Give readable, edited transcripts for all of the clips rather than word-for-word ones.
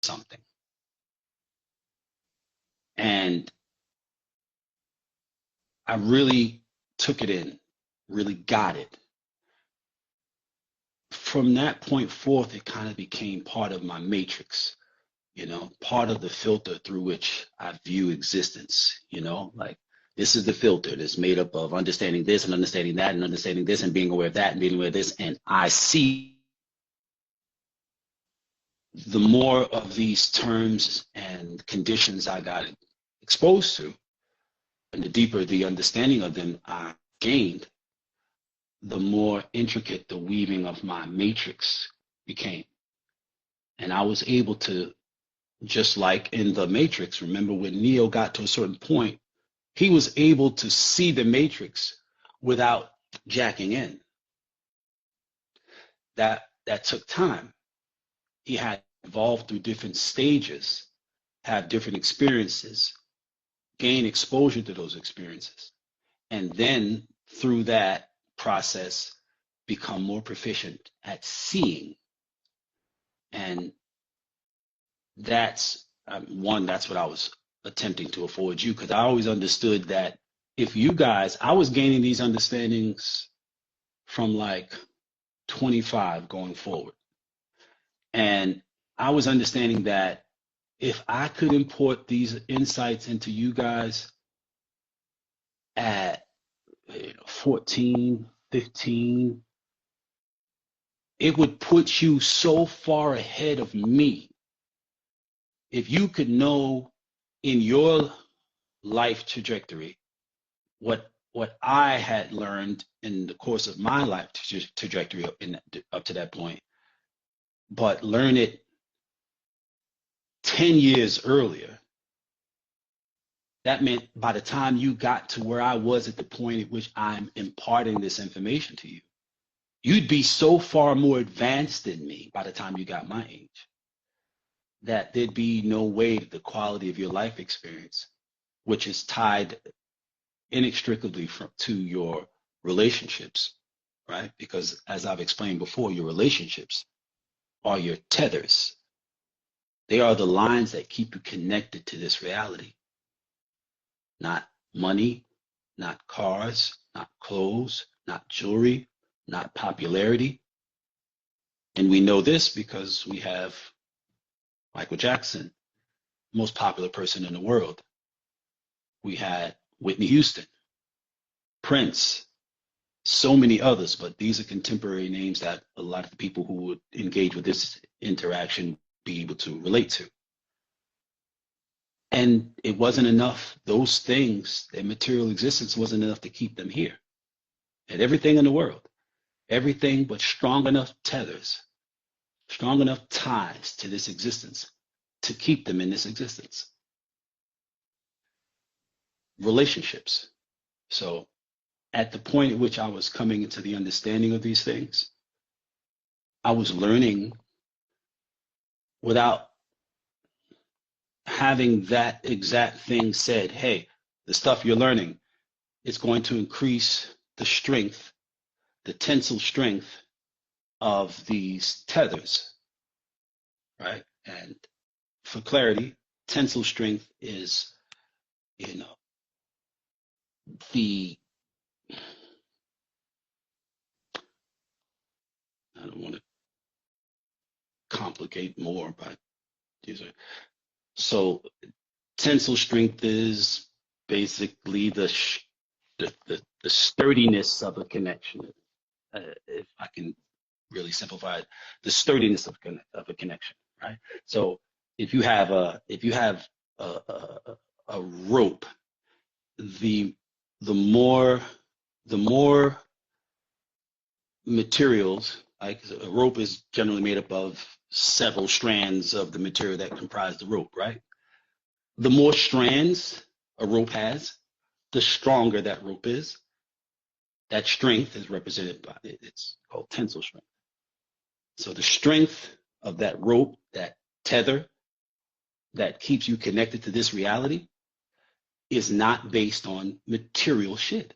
something. And I really took it in, really got it. From that point forth, it kind of became part of my matrix, part of the filter through which I view existence, like this is the filter that's made up of understanding this and understanding that and understanding this and being aware of that and being aware of this. And I see the more of these terms and conditions I got exposed to, and the deeper the understanding of them I gained, the more intricate the weaving of my matrix became. And I was able to, just like in the Matrix, remember when Neo got to a certain point, he was able to see the matrix without jacking in. That took time. He had evolved through different stages, have different experiences, gain exposure to those experiences, and then through that process become more proficient at seeing. And that's that's what I was attempting to afford you, because I always understood that if you guys, I was gaining these understandings from like 25 going forward. And I was understanding that if I could import these insights into you guys at 14, 15, it would put you so far ahead of me. If you could know in your life trajectory what I had learned in the course of my life trajectory up to that point, but learn it 10 years earlier, that meant by the time you got to where I was at the point at which I'm imparting this information to you, you'd be so far more advanced than me by the time you got my age that there'd be no way that the quality of your life experience, which is tied inextricably to your relationships, right? Because as I've explained before, your relationships are your tethers. They are the lines that keep you connected to this reality. Not money, not cars, not clothes, not jewelry, not popularity. And we know this because we have Michael Jackson, most popular person in the world. We had Whitney Houston, Prince, so many others, but these are contemporary names that a lot of the people who would engage with this interaction be able to relate to. And it wasn't enough. Those things, their material existence wasn't enough to keep them here. And everything in the world, everything but strong enough tethers, strong enough ties to this existence to keep them in this existence. Relationships. So at the point at which I was coming into the understanding of these things, I was learning without having that exact thing said. Hey, the stuff you're learning is going to increase the strength, the tensile strength of these tethers, right? And for clarity, tensile strength is, the, I don't want to complicate more, but these are, so tensile strength is basically the sturdiness of a connection. If I can really simplify it, the sturdiness of a connection, right? So if you have a rope, the more materials, like a rope is generally made up of several strands of the material that comprise the rope, right? The more strands a rope has, the stronger that rope is. That strength is represented by, it's called tensile strength. So the strength of that rope, that tether that keeps you connected to this reality, is not based on material shit.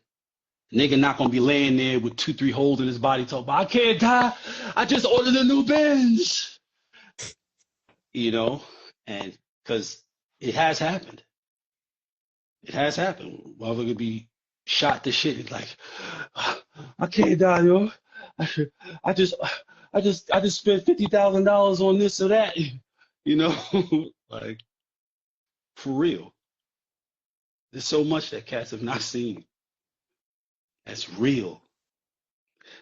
Nigga not gonna be laying there with 2-3 holes in his body talking about, I can't die, I just ordered a new Benz. And because it has happened. It has happened. Motherfucker could be shot to shit. It's like, I can't die, yo. I should, I just, I just spent $50,000 on this or that. You know, like for real. There's so much that cats have not seen. That's real.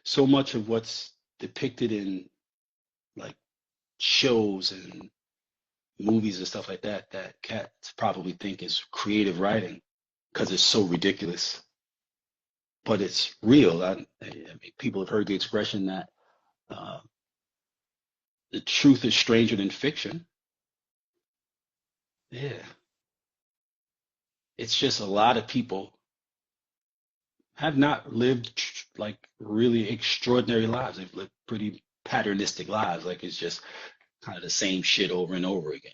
So much of what's depicted in like shows and movies and stuff like that that cats probably think is creative writing because it's so ridiculous, but it's real. I mean, people have heard the expression that uh, the truth is stranger than fiction. Yeah, it's just a lot of people have not lived like really extraordinary lives. They've lived pretty patternistic lives. Like it's just kind of the same shit over and over again.